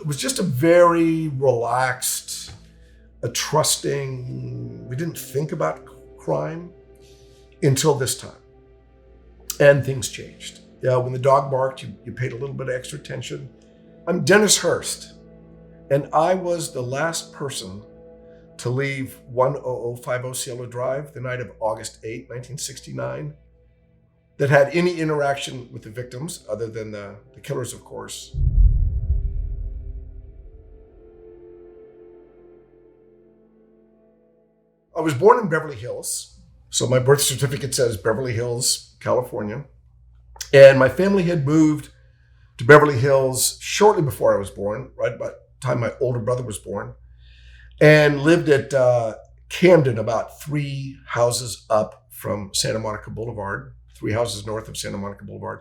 it was just a very relaxed, a trusting, we didn't think about crime until this time. And things changed. Yeah, when the dog barked, you paid a little bit of extra attention. I'm Dennis Hearst, and I was the last person to leave 10050 Cielo Drive the night of August 8, 1969, that had any interaction with the victims other than the killers, of course. I was born in Beverly Hills. So my birth certificate says Beverly Hills, California. And my family had moved to Beverly Hills shortly before I was born, right about the time my older brother was born, and lived at Camden, about 3 houses up from Santa Monica Boulevard, 3 houses north of Santa Monica Boulevard.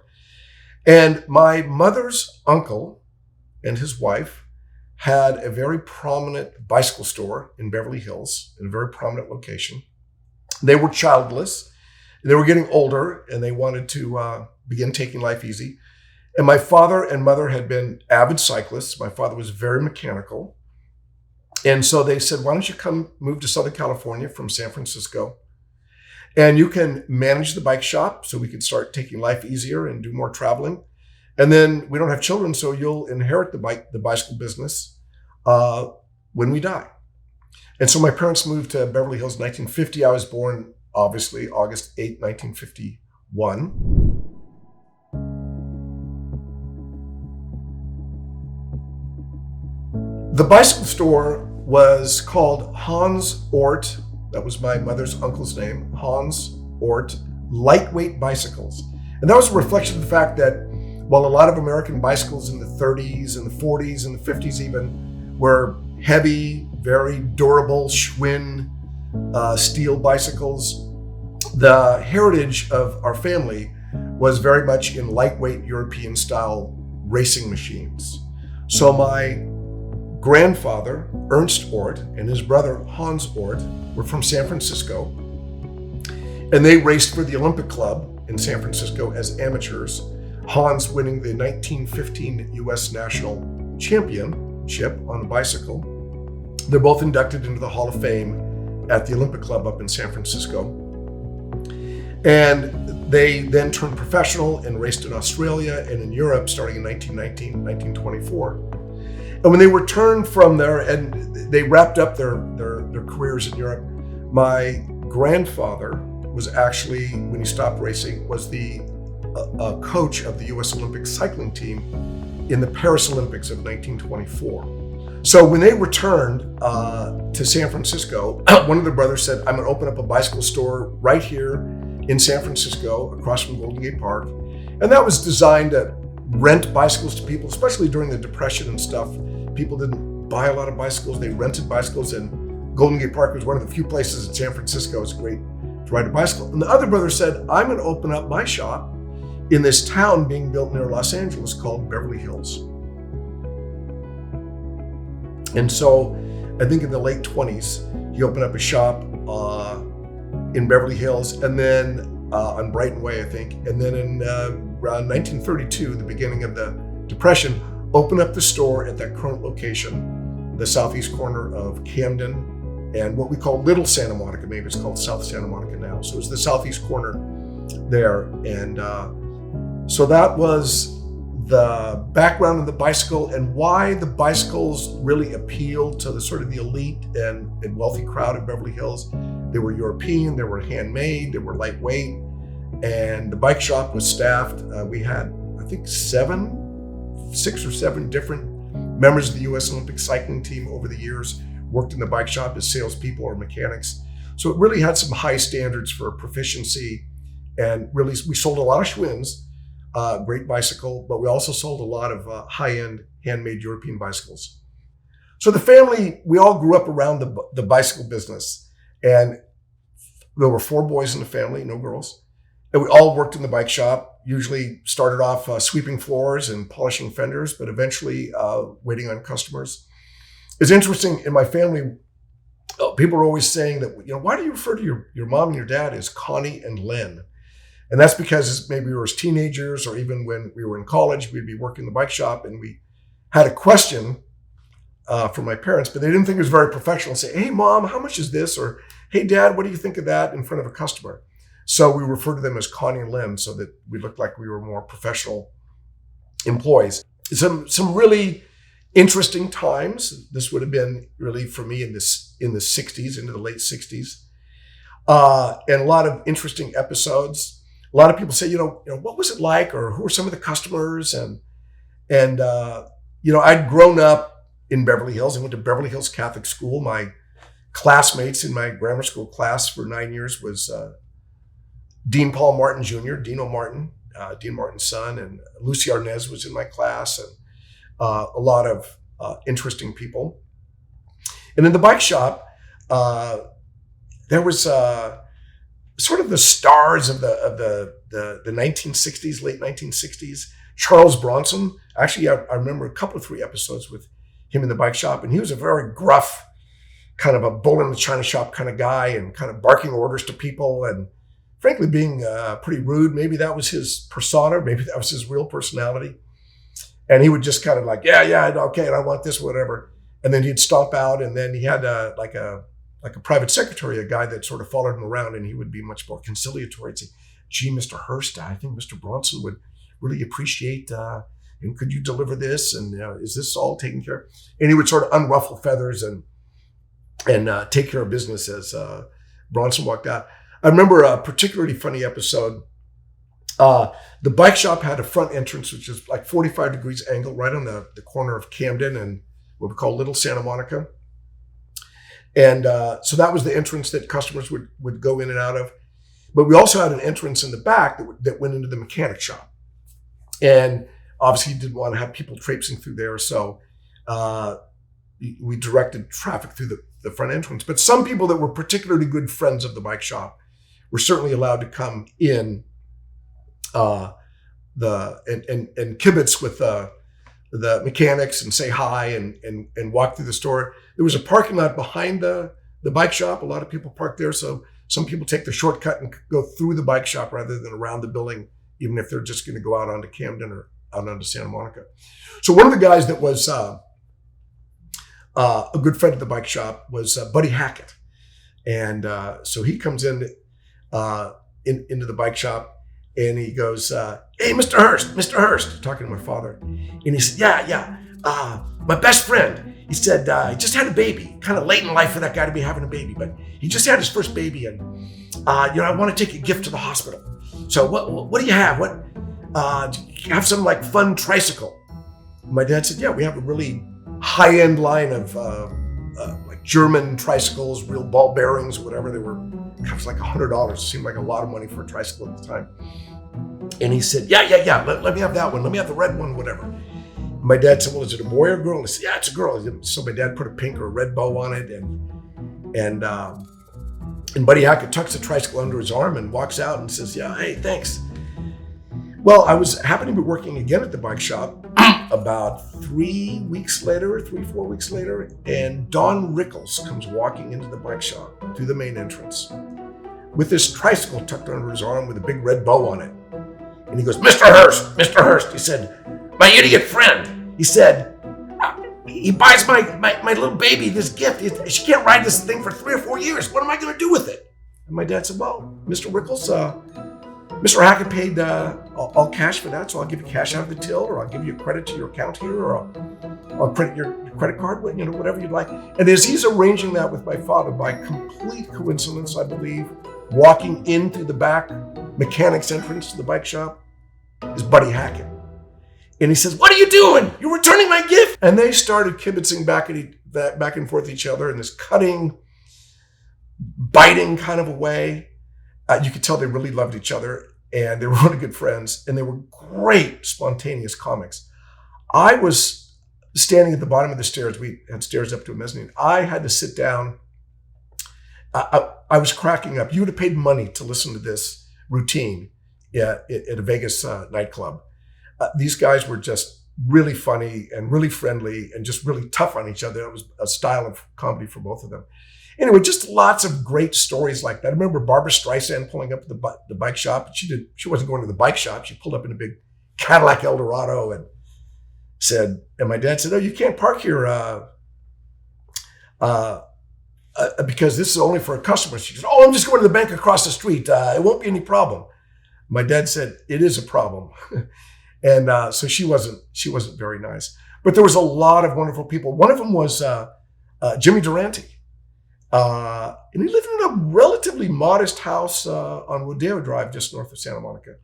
And my mother's uncle and his wife had a very prominent bicycle store in Beverly Hills, in a very prominent location. They were childless. They were getting older, and they wanted to begin taking life easy. And my father and mother had been avid cyclists. My father was very mechanical. And so they said, why don't you come move to Southern California from San Francisco? And you can manage the bike shop so we could start taking life easier and do more traveling. And then we don't have children, so you'll inherit the bicycle business when we die. And so my parents moved to Beverly Hills in 1950. I was born, obviously, August 8, 1951. The bicycle store was called Hans Ort. That was my mother's uncle's name, Hans Ort Lightweight Bicycles. And that was a reflection of the fact that while a lot of American bicycles in the 30s and the 40s and the 50s even were heavy, very durable Schwinn steel bicycles, the heritage of our family was very much in lightweight European style racing machines. So my grandfather, Ernst Ort, and his brother, Hans Ort, were from San Francisco. And they raced for the Olympic Club in San Francisco as amateurs, Hans winning the 1915 U.S. National Championship on a bicycle. They're both inducted into the Hall of Fame at the Olympic Club up in San Francisco. And they then turned professional and raced in Australia and in Europe starting in 1919, 1924. And when they returned from there and they wrapped up their careers in Europe, my grandfather was actually, when he stopped racing, was the coach of the U.S. Olympic cycling team in the Paris Olympics of 1924. So when they returned to San Francisco, one of their brothers said, I'm going to open up a bicycle store right here in San Francisco, across from Golden Gate Park. And that was designed to rent bicycles to people, especially during the Depression and stuff. People didn't buy a lot of bicycles, they rented bicycles, and Golden Gate Park was one of the few places in San Francisco it's great to ride a bicycle. And the other brother said, I'm going to open up my shop in this town being built near Los Angeles called Beverly Hills. And so I think in the late 20s, he opened up a shop in Beverly Hills, and then on Brighton Way, I think. And then in around 1932, the beginning of the Depression, opened up the store at that current location, the southeast corner of Camden and what we call Little Santa Monica. Maybe it's called South Santa Monica now. So it was the southeast corner there. And so that was the background of the bicycle and why the bicycles really appealed to the sort of the elite and wealthy crowd of Beverly Hills. They were European, they were handmade, they were lightweight, and the bike shop was staffed. We had, I think, 6 or 7 different members of the U.S. Olympic cycling team over the years worked in the bike shop as salespeople or mechanics. So it really had some high standards for proficiency, and really we sold a lot of Schwinns, great bicycle, but we also sold a lot of high-end handmade European bicycles. So the family, we all grew up around the bicycle business, and there were 4 boys in the family, no girls, and we all worked in the bike shop. Usually started off sweeping floors and polishing fenders, but eventually waiting on customers. It's interesting, in my family, people are always saying that, why do you refer to your mom and your dad as Connie and Len? And that's because maybe we were as teenagers, or even when we were in college, we'd be working the bike shop and we had a question from my parents, but they didn't think it was very professional to say, hey, Mom, how much is this? Or, hey, Dad, what do you think of that in front of a customer? So we refer to them as Connie and Lim so that we looked like we were more professional employees. Some really interesting times. This would have been really for me in the 60s, into the late 60s. And a lot of interesting episodes. A lot of people say, what was it like? Or who were some of the customers? And I'd grown up in Beverly Hills. I went to Beverly Hills Catholic School. My classmates in my grammar school class for 9 years was Dean Paul Martin Jr., Dino Martin, Dean Martin's son, and Lucy Arnez was in my class, and a lot of interesting people. And in the bike shop, there was sort of the stars of the 1960s, late 1960s. Charles Bronson. Actually, I remember a couple of 3 episodes with him in the bike shop, and he was a very gruff, kind of a bull in the china shop kind of guy, and kind of barking orders to people, and frankly being pretty rude. Maybe that was his persona, maybe that was his real personality. And he would just kind of like, yeah, okay, and I want this, whatever. And then he'd stomp out, and then he had like a private secretary, a guy that sort of followed him around, and he would be much more conciliatory. He'd say, gee, Mr. Hearst, I think Mr. Bronson would really appreciate, and could you deliver this? And is this all taken care of? And he would sort of unruffle feathers and take care of business as Bronson walked out. I remember a particularly funny episode. The bike shop had a front entrance, which is like 45 degrees angle, right on the corner of Camden and what we call Little Santa Monica. And so that was the entrance that customers would go in and out of. But we also had an entrance in the back that went into the mechanic shop. And obviously you didn't want to have people traipsing through there. So we directed traffic through the front entrance. But some people that were particularly good friends of the bike shop were certainly allowed to come in and kibitz with the mechanics and say hi and walk through the store. There was a parking lot behind the bike shop. A lot of people park there. So some people take the shortcut and go through the bike shop rather than around the building, even if they're just going to go out onto Camden or out onto Santa Monica. So one of the guys that was a good friend of the bike shop was Buddy Hackett. And so he comes into the bike shop, and he goes, hey, Mr. Hearst, talking to my father. And he said, yeah, my best friend. He said, he just had a baby, kind of late in life for that guy to be having a baby, but he just had his first baby, and I want to take a gift to the hospital. So what do you have? Do you have some like fun tricycle? My dad said, yeah, we have a really high-end line of like German tricycles, real ball bearings, whatever. They were, it was like $100. It seemed like a lot of money for a tricycle at the time. And he said, yeah, let me have that one. Let me have the red one, whatever. My dad said, well, is it a boy or a girl? And I said, yeah, it's a girl. So my dad put a pink or a red bow on it, and Buddy Hackett tucks the tricycle under his arm and walks out and says, yeah, hey, thanks. Well, I was happening to be working again at the bike shop about 4 weeks later, and Don Rickles comes walking into the bike shop through the main entrance with this tricycle tucked under his arm with a big red bow on it. And he goes, Mr. Hearst, he said, my idiot friend, he said, he buys my little baby this gift. She can't ride this thing for 3 or 4 years. What am I going to do with it? And my dad said, well, Mr. Rickles, Mr. Hackett paid all cash for that, so I'll give you cash out of the till, or I'll give you a credit to your account here, or I'll credit your credit card, whatever you'd like. And as he's arranging that with my father, by complete coincidence, I believe, walking in through the back mechanic's entrance to the bike shop is Buddy Hackett. And he says, what are you doing? You're returning my gift. And they started kibitzing back and forth each other in this cutting, biting kind of a way. You could tell they really loved each other, and they were really good friends, and they were great spontaneous comics. I was standing at the bottom of the stairs. We had stairs up to a mezzanine. I had to sit down. I was cracking up. You would have paid money to listen to this routine at a Vegas nightclub. These guys were just really funny and really friendly and just really tough on each other. It was a style of comedy for both of them. Anyway, just lots of great stories like that. I remember Barbara Streisand pulling up at the bike shop. She wasn't going to the bike shop. She pulled up in a big Cadillac Eldorado and my dad said, oh, you can't park here, because this is only for a customer. She goes, oh, I'm just going to the bank across the street. It won't be any problem. My dad said, it is a problem. And so she wasn't very nice. But there was a lot of wonderful people. One of them was Jimmy Durante. And he lived in a relatively modest house on Rodeo Drive, just north of Santa Monica.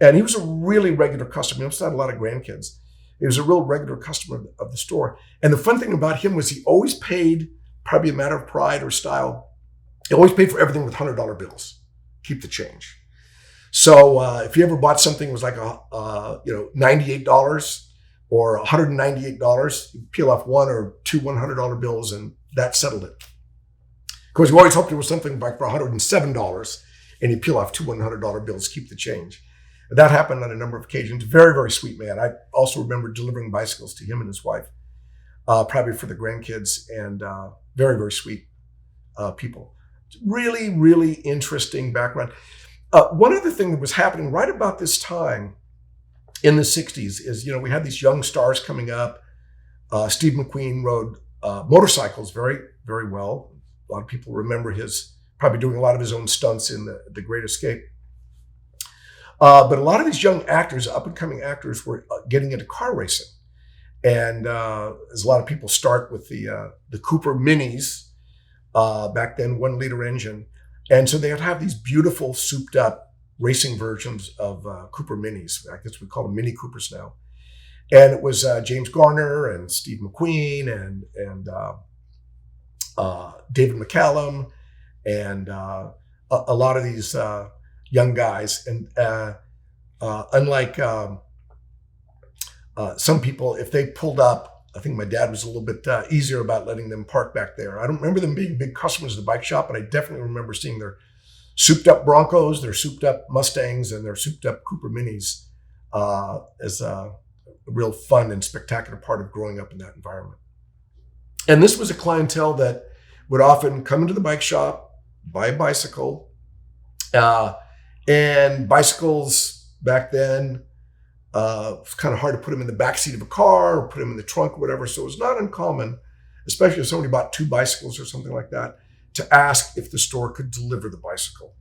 And he was a really regular customer. He also had a lot of grandkids. He was a real regular customer of the store. And the fun thing about him was he always paid, probably a matter of pride or style, he always paid for everything with $100 bills. Keep the change. So if you ever bought something that was like $98 or $198, you peel off one or two $100 bills and that settled it. Of course, we always hoped it was something like for $107 and you peel off two $100 bills, keep the change. That happened on a number of occasions. Very, very sweet man. I also remember delivering bicycles to him and his wife, probably for the grandkids, and very, very sweet people. Really, really interesting background. One other thing that was happening right about this time in the 60s is, we had these young stars coming up. Steve McQueen rode motorcycles very, very well. A lot of people remember probably doing a lot of his own stunts in the Great Escape. But a lot of these young actors, up-and-coming actors, were getting into car racing. And as a lot of people start with the Cooper Minis, back then, 1-liter engine. And so they would have these beautiful, souped-up racing versions of Cooper Minis. I guess we call them Mini Coopers now. And it was James Garner and Steve McQueen and David McCallum and a lot of these young guys. And unlike some people, if they pulled up, I think my dad was a little bit easier about letting them park back there. I don't remember them being big customers of the bike shop, but I definitely remember seeing their souped up Broncos, their souped up Mustangs, and their souped up Cooper Minis as a real fun and spectacular part of growing up in that environment. And this was a clientele that would often come into the bike shop, buy a bicycle, and bicycles back then, it's kind of hard to put them in the backseat of a car or put them in the trunk or whatever. So it was not uncommon, especially if somebody bought 2 bicycles or something like that, to ask if the store could deliver the bicycle.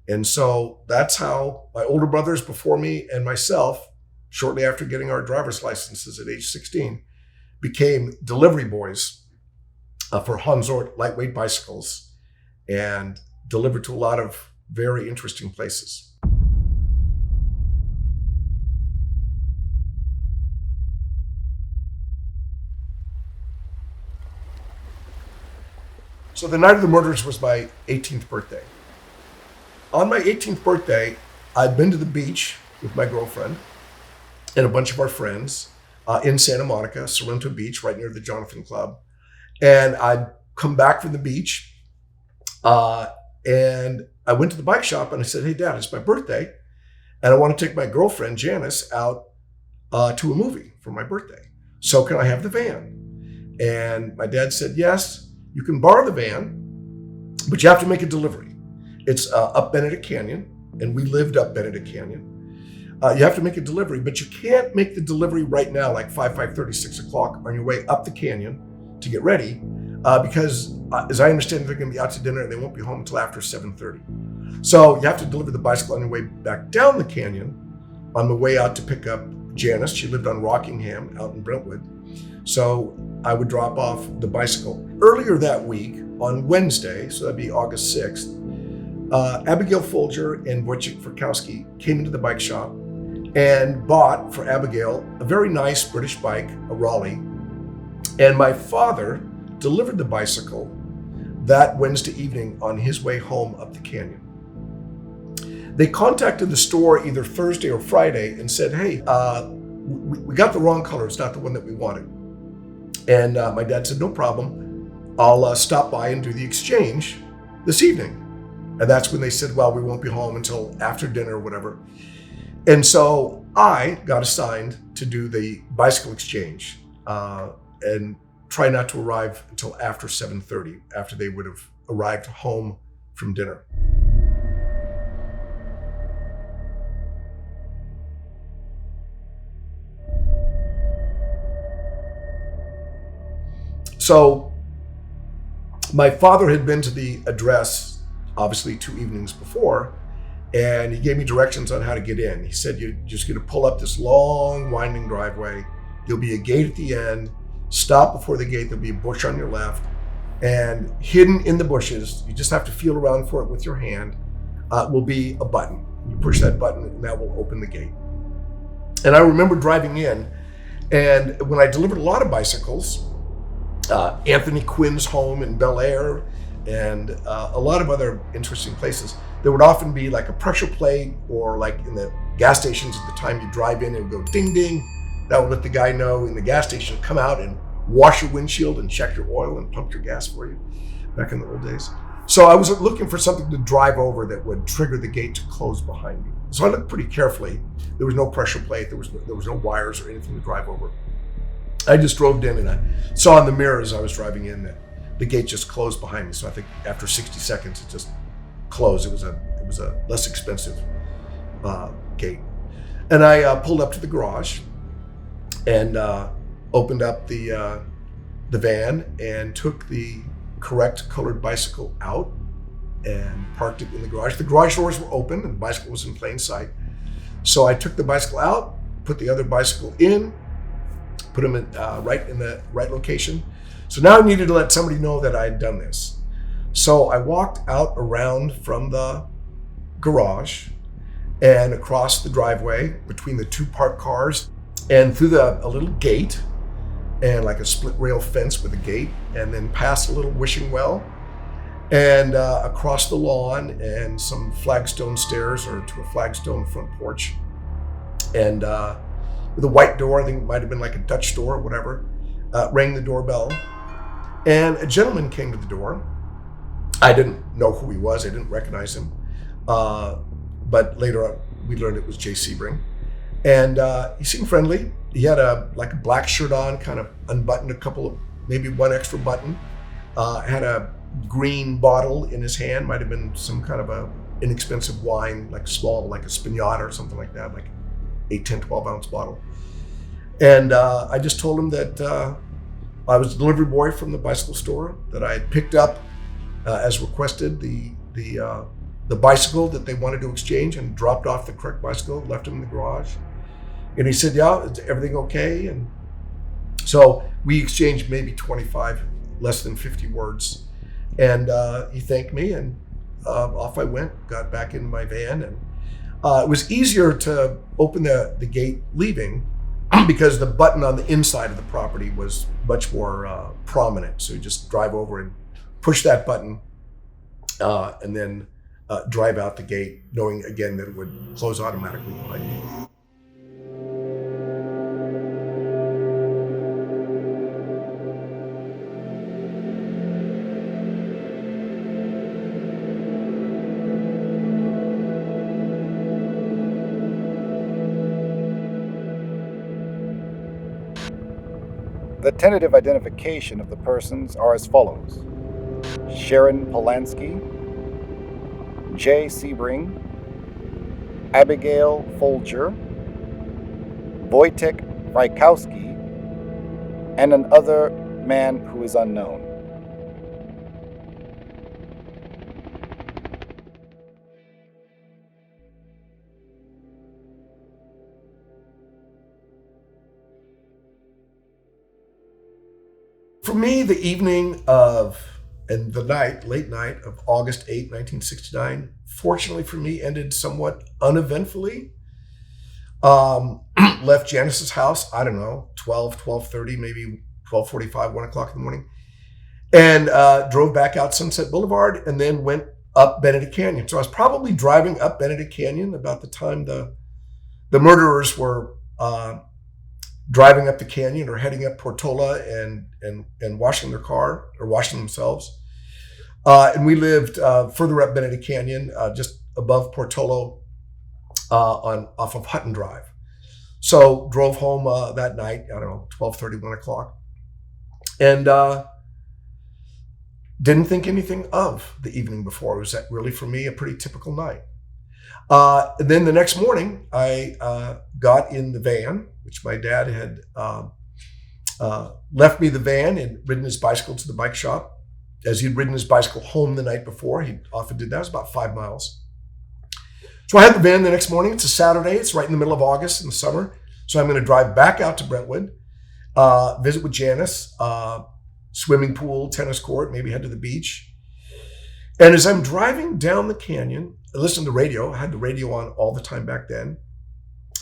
And so that's how my older brothers before me and myself, shortly after getting our driver's licenses at age 16, became delivery boys for Hansort lightweight bicycles and delivered to a lot of very interesting places. So the night of the murders was my 18th birthday. On my 18th birthday, I'd been to the beach with my girlfriend and a bunch of our friends in Santa Monica, Sorrento Beach, right near the Jonathan Club. And I'd come back from the beach and I went to the bike shop and I said, hey, Dad, it's my birthday. And I want to take my girlfriend, Janice, out to a movie for my birthday. So can I have the van? And my dad said, yes. You can borrow the van, but you have to make a delivery. It's up Benedict Canyon, and we lived up Benedict Canyon. You have to make a delivery, but you can't make the delivery right now, like 5:30, 6 o'clock on your way up the canyon to get ready, because as I understand, they're going to be out to dinner and they won't be home until after 7:30. So you have to deliver the bicycle on your way back down the canyon on the way out to pick up Janice. She lived on Rockingham out in Brentwood. So I would drop off the bicycle. Earlier that week, on Wednesday, so that'd be August 6th, Abigail Folger and Wojciech Frykowski came into the bike shop and bought for Abigail a very nice British bike, a Raleigh. And my father delivered the bicycle that Wednesday evening on his way home up the canyon. They contacted the store either Thursday or Friday and said, hey, we got the wrong color. It's not the one that we wanted. And my dad said, no problem. I'll stop by and do the exchange this evening. And that's when they said, well, we won't be home until after dinner or whatever. And so I got assigned to do the bicycle exchange and try not to arrive until after 7:30, after they would have arrived home from dinner. So My father had been to the address, obviously 2 evenings before, and he gave me directions on how to get in. He said, you're just going to pull up this long, winding driveway. There'll be a gate at the end. Stop before the gate. There'll be a bush on your left. And hidden in the bushes, you just have to feel around for it with your hand, will be a button. You push that button and that will open the gate. And I remember driving in, and when I delivered a lot of bicycles, Anthony Quinn's home in Bel Air, and a lot of other interesting places, there would often be like a pressure plate, or like in the gas stations at the time you drive in, it would go ding, ding. That would let the guy know in the gas station, come out and wash your windshield and check your oil and pump your gas for you back in the old days. So I was looking for something to drive over that would trigger the gate to close behind me. So I looked pretty carefully. There was no pressure plate. There was no wires or anything to drive over. I just drove in, and I saw in the mirror as I was driving in that the gate just closed behind me. So I think after 60 seconds, it just closed. It was a less expensive gate. And I pulled up to the garage and opened up the van and took the correct colored bicycle out and parked it in the garage. The garage doors were open and the bicycle was in plain sight. So I took the bicycle out, put the other bicycle in, put them in the right location. So now I needed to let somebody know that I had done this. So I walked out around from the garage and across the driveway between the 2 parked cars and through a little gate, and like a split rail fence with a gate, and then past a little wishing well, and across the lawn and some flagstone stairs, or to a flagstone front porch, and with a white door, I think it might have been like a Dutch door or whatever, rang the doorbell, and a gentleman came to the door. I didn't know who he was, I didn't recognize him, but later on we learned it was Jay Sebring. And he seemed friendly. He had a black shirt on, kind of unbuttoned a couple of, maybe one extra button. Had a green bottle in his hand, might have been some kind of a inexpensive wine, like small, like a Spignata or something like that, like 8, 10, 12 ounce bottle. And I just told him that I was a delivery boy from the bicycle store, that I had picked up, as requested, the bicycle that they wanted to exchange, and dropped off the correct bicycle, left him in the garage. And he said, yeah, is everything okay? And so we exchanged maybe 25, less than 50 words. And he thanked me, and off I went, got back in my van. And it was easier to open the gate leaving because the button on the inside of the property was much more prominent. So you just drive over and push that button, and then drive out the gate, knowing again that it would close automatically behind you. The tentative identification of the persons are as follows: Sharon Polanski, Jay Sebring, Abigail Folger, Wojciech Frykowski, and another man who is unknown. For me, the evening of, and the night, late night of August 8, 1969, fortunately for me, ended somewhat uneventfully. Left Janice's house, I don't know, 12:30, maybe 12:45, 1 o'clock in the morning, and drove back out Sunset Boulevard, and then went up Benedict Canyon. So I was probably driving up Benedict Canyon about the time the murderers were driving up the canyon or heading up Portola and washing their car or washing themselves. And we lived further up Benedict Canyon, just above Portola, off of Hutton Drive. So drove home that night, I don't know, 12:30, 1 o'clock. And didn't think anything of the evening before. It was really, for me, a pretty typical night. Then the next morning, I got in the van, which my dad had left me the van and ridden his bicycle to the bike shop. as he'd ridden his bicycle home the night before. He often did that. It was about 5 miles. So I had the van the next morning. It's a Saturday. It's right in the middle of August in the summer. So I'm going to drive back out to Brentwood, visit with Janice, swimming pool, tennis court, maybe head to the beach. And as I'm driving down the canyon, I listened to the radio. I had the radio on all the time back then.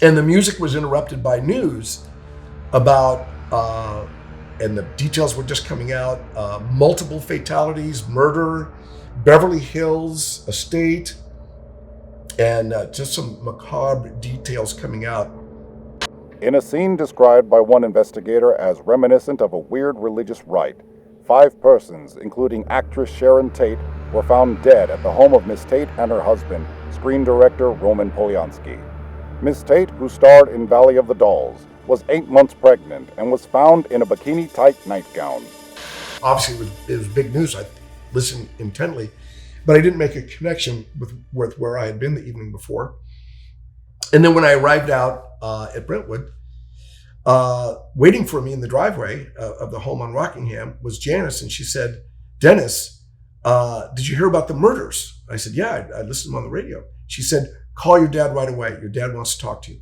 And the music was interrupted by news about, and the details were just coming out, multiple fatalities, murder, Beverly Hills estate, and just some macabre details coming out. In a scene described by one investigator as reminiscent of a weird religious rite, 5 persons, including actress Sharon Tate, were found dead at the home of Miss Tate and her husband, screen director Roman Polanski. Miss Tate, who starred in Valley of the Dolls, was 8 months pregnant and was found in a bikini-tight nightgown. Obviously, it was big news. I listened intently, but I didn't make a connection with where I had been the evening before. And then when I arrived out at Brentwood, waiting for me in the driveway of the home on Rockingham was Janice, and she said, "Dennis, did you hear about the murders?" I said, "Yeah, I listened to them on the radio." She said, "Call your dad right away. Your dad wants to talk to you."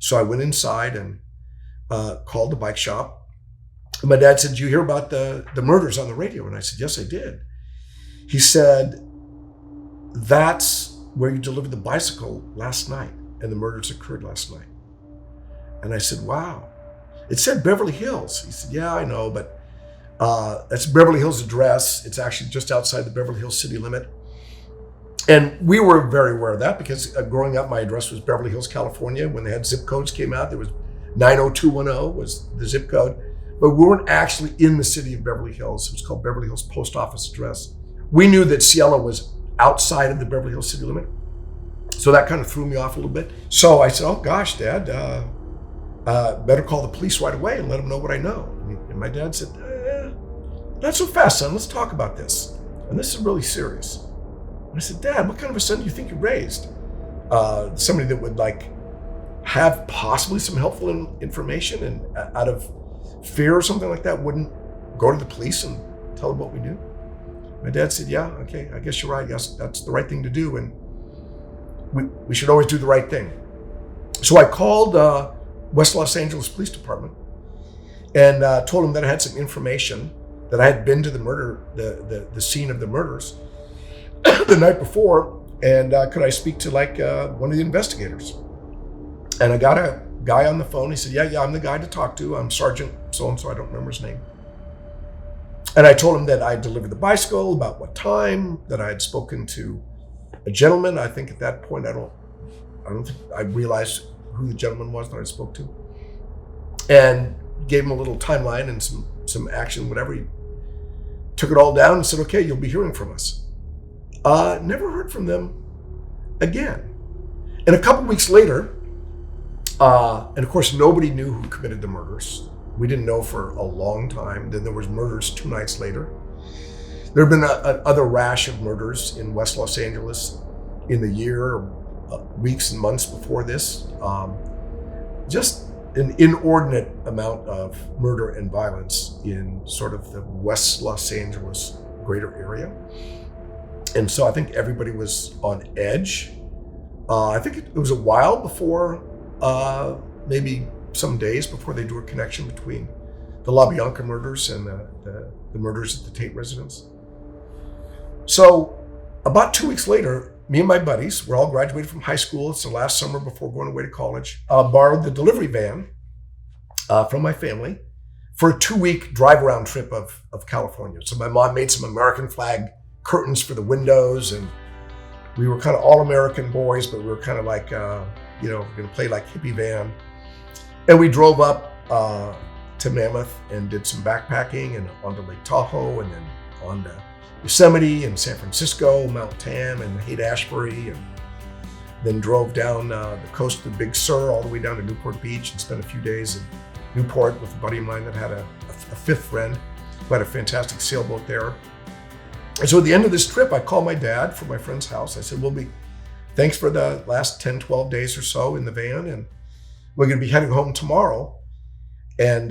So I went inside and called the bike shop. And my dad said, "Did you hear about the murders on the radio?" And I said, "Yes, I did." He said, "That's where you delivered the bicycle last night, and the murders occurred last night." And I said, "Wow." It said Beverly Hills. He said, "Yeah, I know, but that's Beverly Hills address. It's actually just outside the Beverly Hills city limit." And we were very aware of that because growing up, my address was Beverly Hills, California. When they had zip codes came out, there was 90210 was the zip code. But we weren't actually in the city of Beverly Hills. It was called Beverly Hills Post Office address. We knew that Cielo was outside of the Beverly Hills city limit. So that kind of threw me off a little bit. So I said, "Oh gosh, Dad, better call the police right away and let them know what I know." And my dad said, "Not so fast, son. Let's talk about this. And this is really serious." And I said, "Dad, what kind of a son do you think you raised? Somebody that would have possibly some helpful information and out of fear or something like that wouldn't go to the police and tell them what we do?" My dad said, "Yeah, okay, I guess you're right. Yes, that's the right thing to do. And we should always do the right thing." So I called West Los Angeles Police Department and told them that I had some information, that I had been to the murder, the scene of the murders the night before, and could I speak to one of the investigators? And I got a guy on the phone. He said, yeah, I'm the guy to talk to. I'm Sergeant so-and-so, I don't remember his name. And I told him that I delivered the bicycle, about what time, that I had spoken to a gentleman. I think at that point, I don't think I realized who the gentleman was that I spoke to, and gave him a little timeline and some action, whatever. He took it all down and said, "Okay, you'll be hearing from us." Never heard from them again. And a couple weeks later, and of course, nobody knew who committed the murders. We didn't know for a long time. Then there was murders 2 nights later. There have been another rash of murders in West Los Angeles in the year, weeks and months before this. Just an inordinate amount of murder and violence in sort of the West Los Angeles greater area. And so I think everybody was on edge. I think it was a while before, maybe some days before they drew a connection between the LaBianca murders and the murders at the Tate residence. So about 2 weeks later, me and my buddies, we're all graduated from high school. It's the last summer before going away to college. Borrowed the delivery van from my family for a 2-week drive around trip of California. So my mom made some American flag curtains for the windows, and we were kind of all American boys, but we were kind of like, we're gonna play like hippie van. And we drove up to Mammoth and did some backpacking and onto Lake Tahoe, and then on to Yosemite and San Francisco, Mount Tam and Haight-Ashbury, and then drove down the coast of the Big Sur all the way down to Newport Beach and spent a few days in Newport with a buddy of mine that had a fifth friend who had a fantastic sailboat there. And so at the end of this trip, I called my dad from my friend's house. I said, thanks for the last 10, 12 days or so in the van, and we're gonna be heading home tomorrow. And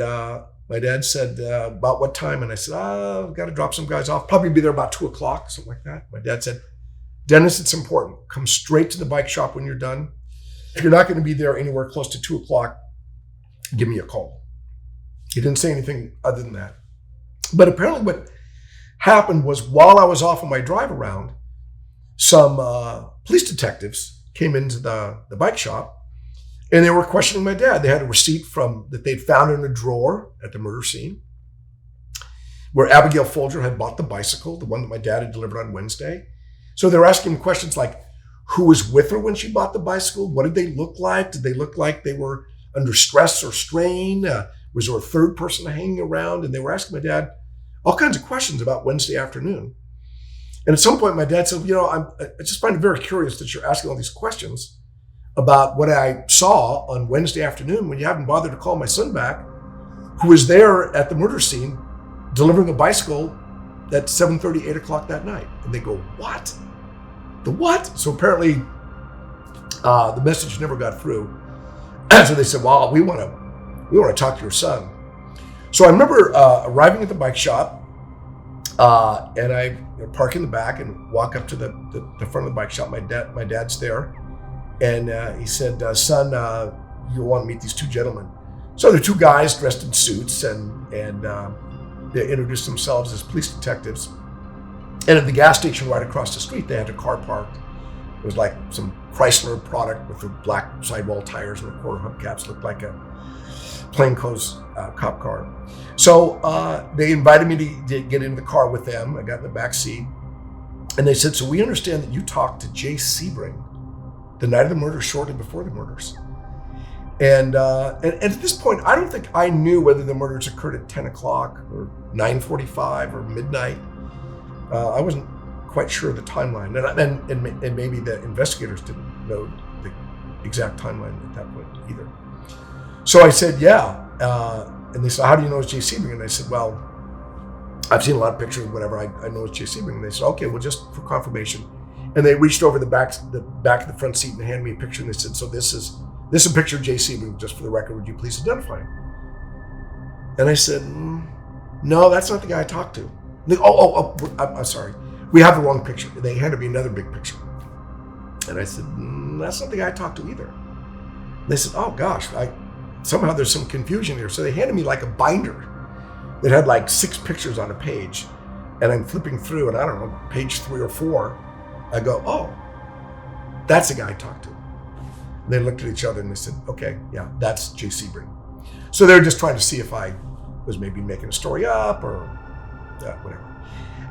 my dad said, about what time? And I said, I've got to drop some guys off. Probably be there about 2:00, something like that. My dad said, Dennis, it's important. Come straight to the bike shop when you're done. If you're not going to be there anywhere close to 2:00, give me a call. He didn't say anything other than that. But apparently what happened was while I was off on my drive around, some police detectives came into the bike shop and they were questioning my dad. They had a receipt that they'd found in a drawer at the murder scene where Abigail Folger had bought the bicycle, the one that my dad had delivered on Wednesday. So they were asking him questions like, who was with her when she bought the bicycle? What did they look like? Did they look like they were under stress or strain? Was there a third person hanging around? And they were asking my dad all kinds of questions about Wednesday afternoon. And at some point, my dad said, I just find it very curious that you're asking all these questions about what I saw on Wednesday afternoon when you haven't bothered to call my son back, who was there at the murder scene delivering a bicycle at 7:30, 8:00 that night. And they go, what? The what? So apparently the message never got through. So they said, well, we want to talk to your son. So I remember arriving at the bike shop and I park in the back and walk up to the front of the bike shop. My dad's there. And he said, son, you'll want to meet these two gentlemen. So they're two guys dressed in suits and they introduced themselves as police detectives. And at the gas station right across the street, they had a car parked. It was like some Chrysler product with the black sidewall tires and the quarter hubcaps, looked like a plainclothes cop car. So they invited me to get into the car with them. I got in the back seat. And they said, so we understand that you talked to Jay Sebring the night of the murder, shortly before the murders. And at this point, I don't think I knew whether the murders occurred at 10:00 or 9:45 or midnight. I wasn't quite sure of the timeline. And maybe the investigators didn't know the exact timeline at that point either. So I said, yeah. And they said, how do you know it's Jay Sebring? And I said, well, I've seen a lot of pictures, whatever. I know it's Jay Sebring. And they said, okay, well, just for confirmation. And they reached over the back of the front seat and handed me a picture. And they said, so this is a picture of Jay Sebring, just for the record, would you please identify him? And I said, no, that's not the guy I talked to. They, I'm sorry. We have the wrong picture. And they handed me another big picture. And I said, that's not the guy I talked to either. And they said, oh gosh, somehow there's some confusion here. So they handed me like a binder that had like 6 pictures on a page. And I'm flipping through and I don't know, page 3 or 4, I go, oh, that's the guy I talked to. And they looked at each other and they said, okay, yeah, that's Jay Sebring. So they're just trying to see if I was maybe making a story up or whatever.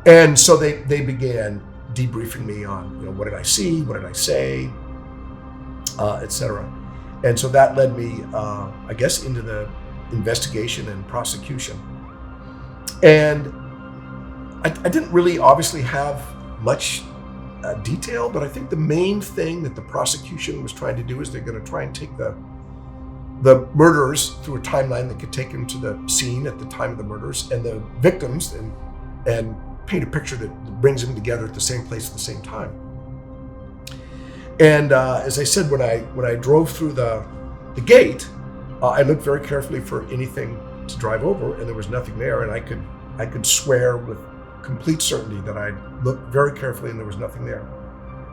And so they began debriefing me on, what did I see, what did I say, etc. And so that led me, I guess, into the investigation and prosecution. And I didn't really obviously have much detail, but I think the main thing that the prosecution was trying to do is they're going to try and take the murderers through a timeline that could take them to the scene at the time of the murders and the victims and paint a picture that brings them together at the same place at the same time. And as I said, when I drove through the gate, I looked very carefully for anything to drive over, and there was nothing there. And I could swear with complete certainty that I looked very carefully and there was nothing there.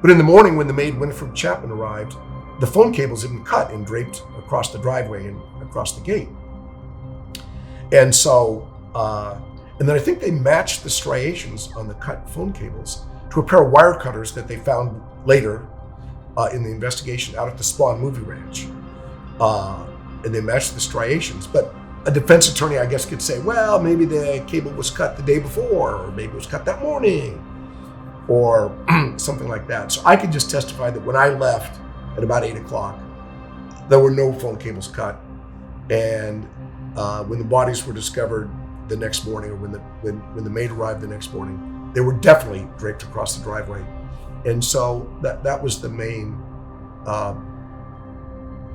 But in the morning, when the maid Winifred Chapman arrived, the phone cables had been cut and draped across the driveway and across the gate. And so, and then I think they matched the striations on the cut phone cables to a pair of wire cutters that they found later in the investigation out at the Spawn Movie Ranch. And they matched the striations. But a defense attorney, I guess, could say, well, maybe the cable was cut the day before, or maybe it was cut that morning, or something like that. So I could just testify that when I left at about 8:00, there were no phone cables cut. And when the bodies were discovered the next morning, or when the maid arrived the next morning, they were definitely draped across the driveway. And so that was the main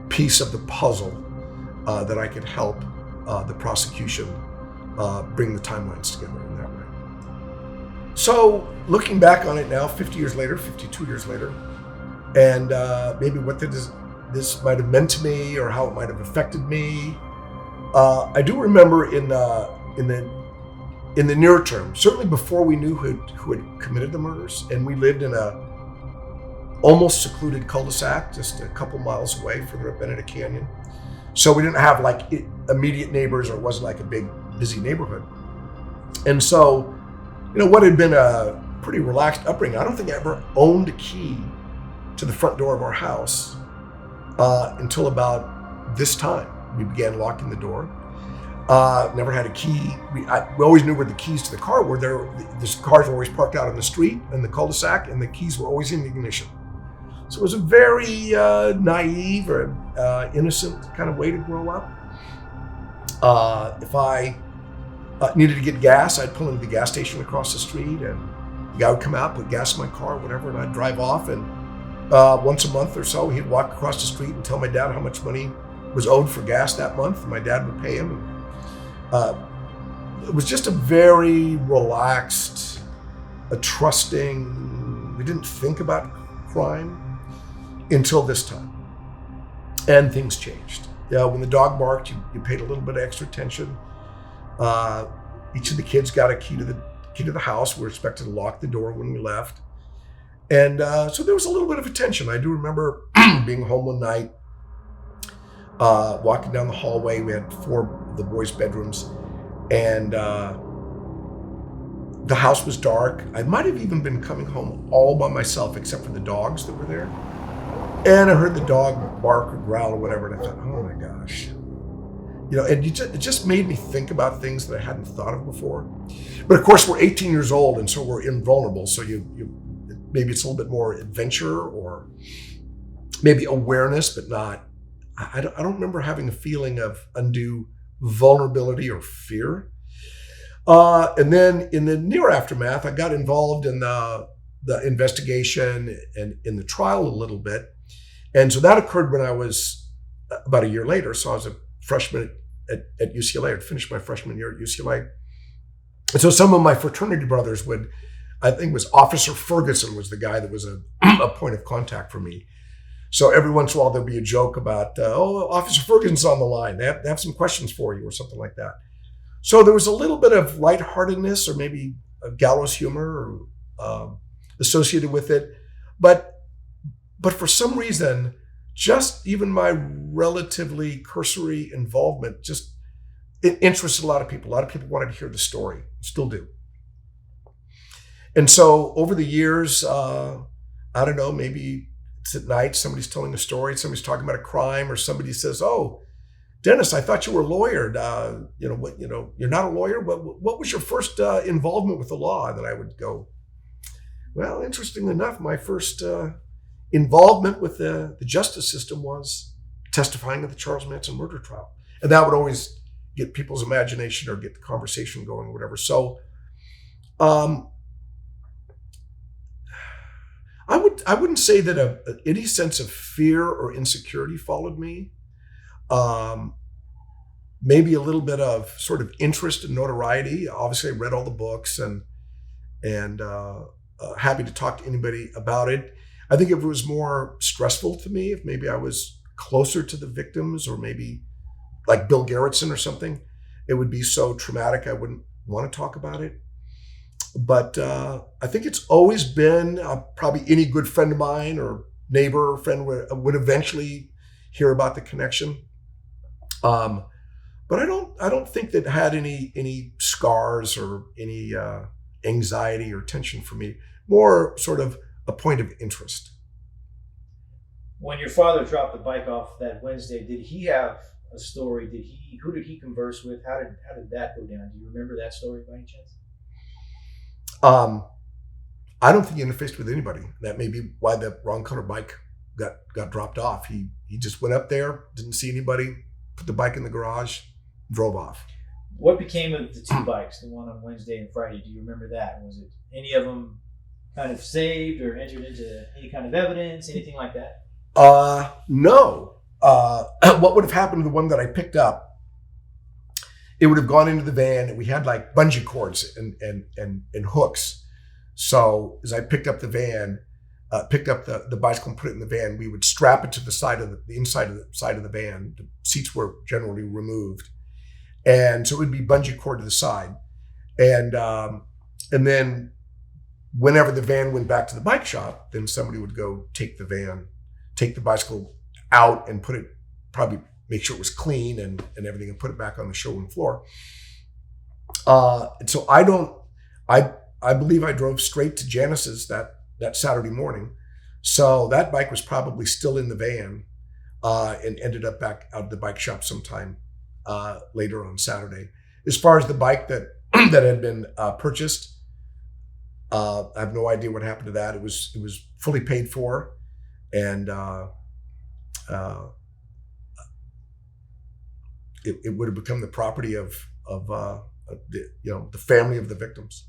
piece of the puzzle that I could help the prosecution bring the timelines together in that way. So looking back on it now, 50 years later, 52 years later, and maybe what this might have meant to me or how it might have affected me, I do remember in the near term, certainly before we knew who had committed the murders, and we lived in a almost secluded cul-de-sac, just a couple miles away further up Benedict Canyon. So we didn't have like immediate neighbors, or it wasn't like a big, busy neighborhood. And so, what had been a pretty relaxed upbringing, I don't think I ever owned a key to the front door of our house until about this time. We began locking the door. Never had a key. We always knew where the keys to the car were. The cars were always parked out on the street in the cul-de-sac, and the keys were always in the ignition. So it was a very naive or innocent kind of way to grow up. If I needed to get gas, I'd pull into the gas station across the street, and the guy would come out, put gas in my car, whatever, and I'd drive off. And once a month or so, he'd walk across the street and tell my dad how much money was owed for gas that month. My dad would pay him. It was just a very relaxed, trusting. We didn't think about crime until this time, and things changed. When the dog barked, you paid a little bit of extra attention. Each of the kids got a key to the house. We were expected to lock the door when we left, and so there was a little bit of attention. I do remember being home one night, walking down the hallway. We had 4 of the boys' bedrooms, and the house was dark. I might have even been coming home all by myself, except for the dogs that were there. And I heard the dog bark or growl or whatever, and I thought, oh my gosh. And it just made me think about things that I hadn't thought of before. But of course, we're 18 years old, and so we're invulnerable. So you maybe it's a little bit more adventure, or maybe awareness, but not. I don't remember having a feeling of undue vulnerability or fear. And then in the near aftermath, I got involved in the investigation and in the trial a little bit. And so that occurred when I was about a year later. So I was a freshman at UCLA. I'd finished my freshman year at UCLA. And so some of my fraternity brothers I think it was Officer Ferguson was the guy that was a point of contact for me. So every once in a while there'd be a joke about, Officer Ferguson's on the line. They have some questions for you or something like that. So there was a little bit of lightheartedness or maybe a gallows humor associated with it. But for some reason, just even my relatively cursory involvement, it interested a lot of people. A lot of people wanted to hear the story, still do. And so over the years, I don't know, maybe it's at night, somebody's telling a story, somebody's talking about a crime, or somebody says, "Oh, Dennis, I thought you were a lawyer. You're not a lawyer. What was your first involvement with the law?" And then I would go, well, interestingly enough, my first involvement with the justice system was testifying at the Charles Manson murder trial. And that would always get people's imagination or get the conversation going or whatever. So I wouldn't say that any sense of fear or insecurity followed me. Maybe a little bit of sort of interest and notoriety. Obviously, I read all the books and happy to talk to anybody about it. I think if it was more stressful to me, if maybe I was closer to the victims, or maybe like Bill Garretson or something, it would be so traumatic I wouldn't want to talk about it. But I think it's always been probably any good friend of mine or neighbor or friend would eventually hear about the connection. But I don't think that had any scars or any anxiety or tension for me. More sort of a point of interest. When your father dropped the bike off that Wednesday, did he have a story? Who did he converse with? How did that go down? Do you remember that story by any chance? I don't think he interfaced with anybody. That may be why the wrong color bike got dropped off. He just went up there, didn't see anybody, put the bike in the garage, drove off. What became of the 2 bikes, the one on Wednesday and Friday? Do you remember that? Was it any of them kind of saved or entered into any kind of evidence, anything like that? No. What would have happened to the one that I picked up? It would have gone into the van, and we had like bungee cords and hooks. So as I picked up the van, picked up the bicycle and put it in the van, we would strap it to the side of the inside of the van. The seats were generally removed, And so it would be bungee cord to the side. And then whenever the van went back to the bike shop, then somebody would go take the bicycle out and probably make sure it was clean and everything, and put it back on the showroom floor. So I believe I drove straight to Janice's that Saturday morning. So that bike was probably still in the van and ended up back out of the bike shop sometime later on Saturday. As far as the bike that had been purchased, I have no idea what happened to that. It was fully paid for, and it would have become the property of the family of the victims.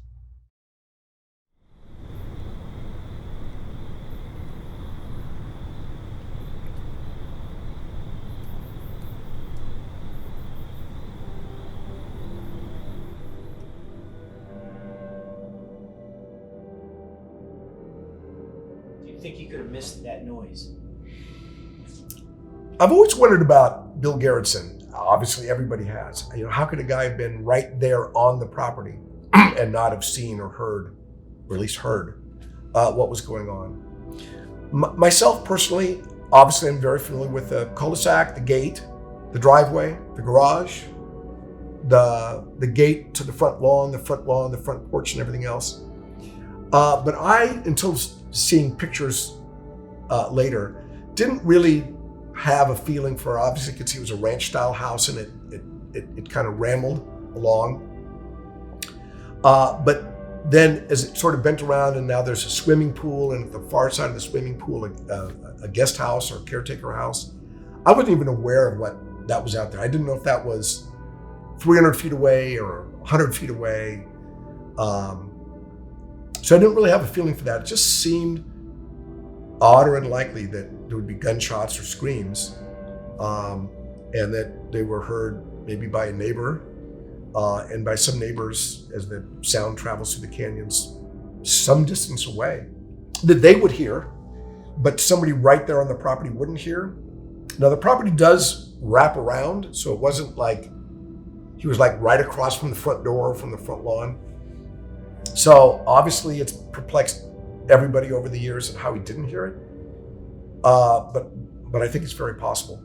Do you think he could have missed that noise? I've always wondered about Bill Garretson. Obviously, everybody has. How could a guy have been right there on the property and not have seen or heard, or at least heard, what was going on? Myself personally, obviously, I'm very familiar with the cul-de-sac, the gate, the driveway, the garage, the gate to the front lawn, the front porch, and everything else. But I, until seeing pictures later, didn't really have a feeling for, obviously you could see it was a ranch style house and it kind of rambled along. But then as it sort of bent around, and now there's a swimming pool, and at the far side of the swimming pool, a guest house or caretaker house. I wasn't even aware of what that was out there. I didn't know if that was 300 feet away or 100 feet away. So I didn't really have a feeling for that. It just seemed odd or unlikely that there would be gunshots or screams, and that they were heard maybe by a neighbor and by some neighbors as the sound travels through the canyons some distance away, that they would hear, but somebody right there on the property wouldn't hear. Now the property does wrap around, so it wasn't like he was like right across from the front door, from the front lawn. So obviously it's perplexed everybody over the years of how he didn't hear it. But I think it's very possible.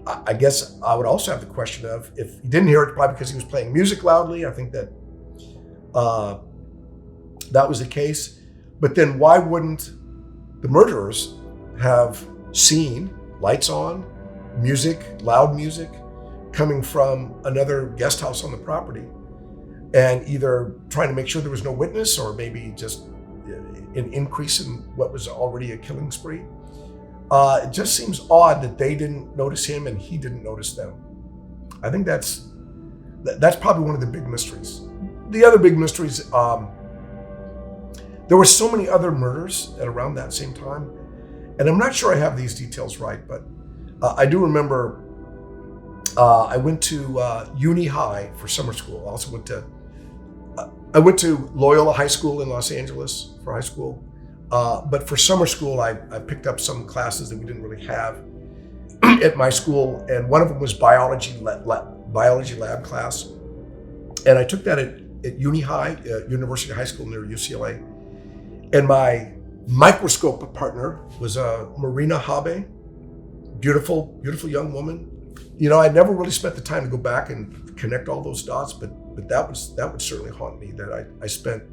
I guess I would also have the question of, if he didn't hear it, probably because he was playing music loudly. I think that that was the case. But then why wouldn't the murderers have seen lights on, music, loud music, coming from another guest house on the property, and either trying to make sure there was no witness, or maybe just an increase in what was already a killing spree? It just seems odd that they didn't notice him and he didn't notice them. I think that's probably one of the big mysteries. The other big mysteries, there were so many other murders at around that same time, and I'm not sure I have these details right, but I do remember I went to Uni High for summer school. I went to Loyola High School in Los Angeles for high school. But for summer school, I picked up some classes that we didn't really have at my school, and one of them was biology lab class, and I took that at Uni High, University High School near UCLA. And my microscope partner was Marina Habe, beautiful young woman. I never really spent the time to go back and connect all those dots, but that would certainly haunt me, that I spent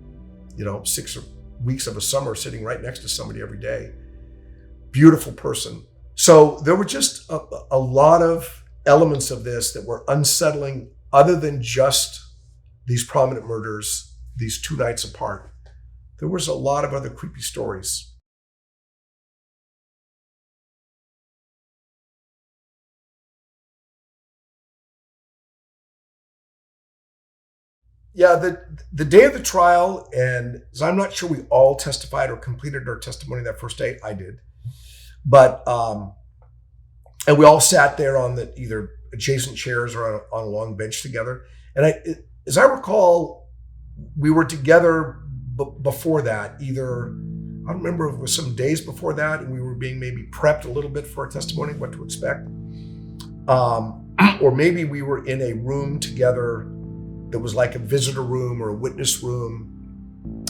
6 weeks of a summer sitting right next to somebody every day. Beautiful person. So there were just a lot of elements of this that were unsettling, other than just these prominent murders, these 2 nights apart. There was a lot of other creepy stories. Yeah, the day of the trial, and so I'm not sure we all testified or completed our testimony that first day. I did, but and we all sat there on the either adjacent chairs or on a long bench together. And as I recall, we were together before that. Either I don't remember if it was some days before that, and we were being maybe prepped a little bit for our testimony, what to expect. or maybe we were in a room together that was like a visitor room or a witness room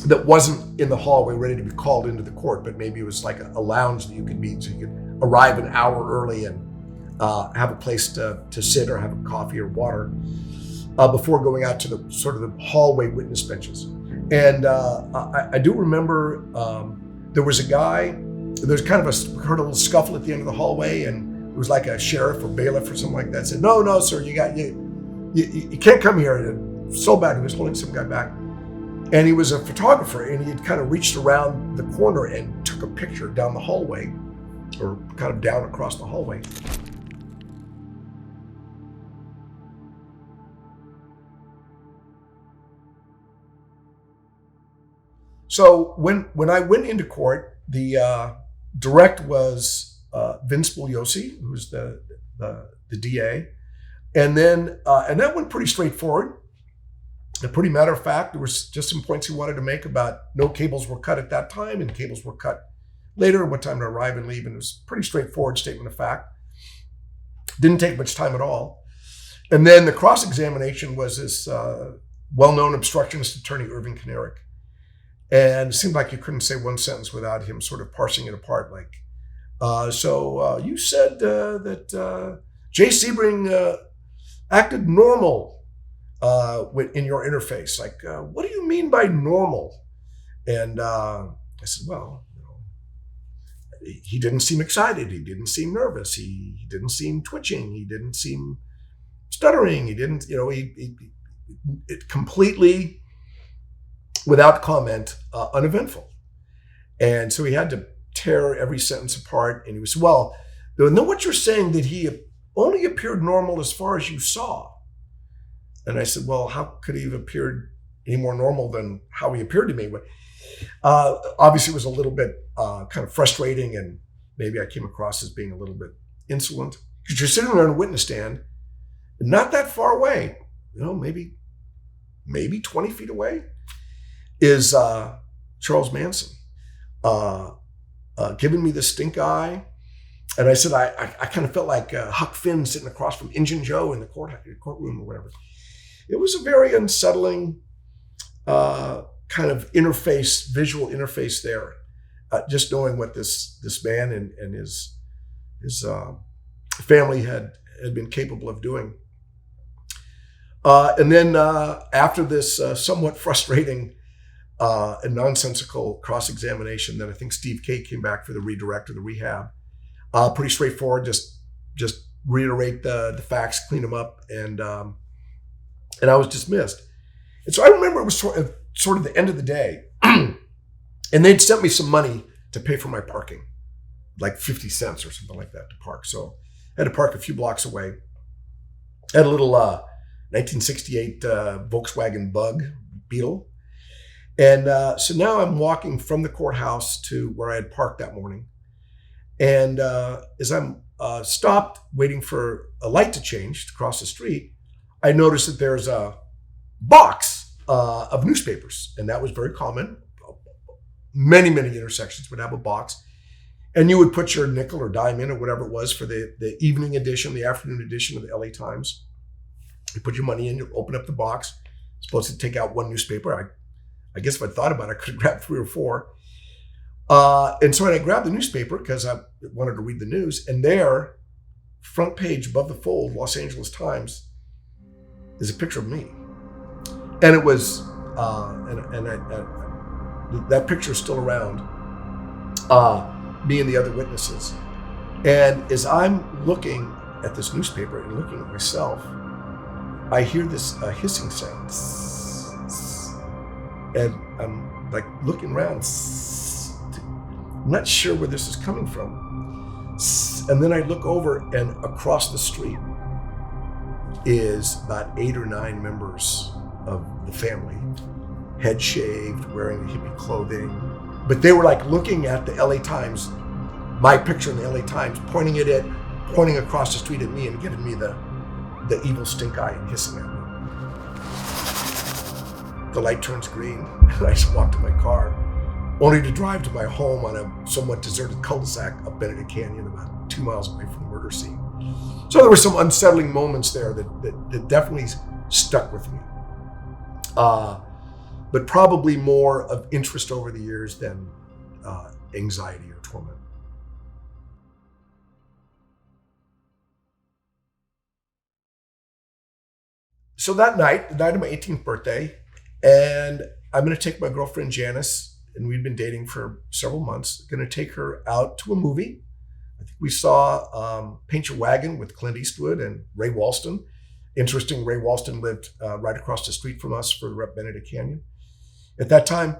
that wasn't in the hallway ready to be called into the court, but maybe it was like a lounge that you could meet, so you could arrive an hour early and have a place to sit or have a coffee or water before going out to the sort of the hallway witness benches. And I do remember there was a guy, there's kind of heard a little scuffle at the end of the hallway, and it was like a sheriff or bailiff or something like that said, no, sir, you can't come here. And so bad, he was holding some guy back. And he was a photographer, and he had kind of reached around the corner and took a picture down the hallway, or kind of down across the hallway. So when I went into court, the direct was Vince Bugliosi, who was the DA, and then and that went pretty straightforward. A pretty matter of fact, there was just some points he wanted to make about no cables were cut at that time and cables were cut later, what time to arrive and leave, and it was a pretty straightforward statement of fact. Didn't take much time at all. And then the cross-examination was this well-known obstructionist attorney, Irving Kanarick. And it seemed like you couldn't say one sentence without him sort of parsing it apart, like, so you said that Jay Sebring acted normal in your interface. Like, what do you mean by normal? And I said, well, he didn't seem excited. He didn't seem nervous. He didn't seem twitching. He didn't seem stuttering. He didn't, it completely, without comment, uneventful. And so he had to tear every sentence apart. And he was, well, then what you're saying that he only appeared normal as far as you saw. And I said, well, how could he have appeared any more normal than how he appeared to me? Obviously, it was a little bit kind of frustrating, and maybe I came across as being a little bit insolent. Because you're sitting there on a witness stand, not that far away, maybe 20 feet away, is Charles Manson giving me the stink eye. And I said, I kind of felt like Huck Finn sitting across from Injun Joe in the courtroom or whatever. It was a very unsettling kind of interface, visual interface there. Just knowing what this man and his family had been capable of doing. And then after this somewhat frustrating and nonsensical cross-examination, then I think Steve Kate came back for the redirect or the rehab. Pretty straightforward, just reiterate the facts, clean them up, and I was dismissed. And so I remember it was sort of the end of the day, and they'd sent me some money to pay for my parking, like 50 cents or something like that to park. So I had to park a few blocks away. I had a little 1968 Volkswagen Bug Beetle. And so now I'm walking from the courthouse to where I had parked that morning. And as I'm stopped waiting for a light to change to cross the street, I noticed that there's a box of newspapers, and that was very common. Many intersections would have a box, and you would put your nickel or dime in or whatever it was for the evening edition, the afternoon edition of the LA Times. You put your money in, you open up the box. Supposed to take out one newspaper. I guess if I thought about it, I could have grabbed 3 or 4. And so I grabbed the newspaper because I wanted to read the news, and there, front page above the fold, Los Angeles Times, is a picture of me. And it was, that picture is still around, me and the other witnesses. And as I'm looking at this newspaper and looking at myself, I hear this hissing sound. And I'm like looking around. I'm not sure where this is coming from. And then I look over, and across the street is about 8 or 9 members of the family, head shaved, wearing hippie clothing. But they were like looking at the LA Times, my picture in the LA Times, pointing at it, pointing across the street at me and giving me the evil stink eye and hissing at me. The light turns green, and I just walk to my car, only to drive to my home on a somewhat deserted cul-de-sac up Benedict Canyon, about 2 miles away from the murder scene. So there were some unsettling moments there that definitely stuck with me. But probably more of interest over the years than anxiety or torment. So that night, the night of my 18th birthday, and I'm going to take my girlfriend Janice, and we'd been dating for several months, going to take her out to a movie. I think we saw Paint Your Wagon with Clint Eastwood and Ray Walston. Interesting, Ray Walston lived right across the street from us for Rep Benedict Canyon at that time.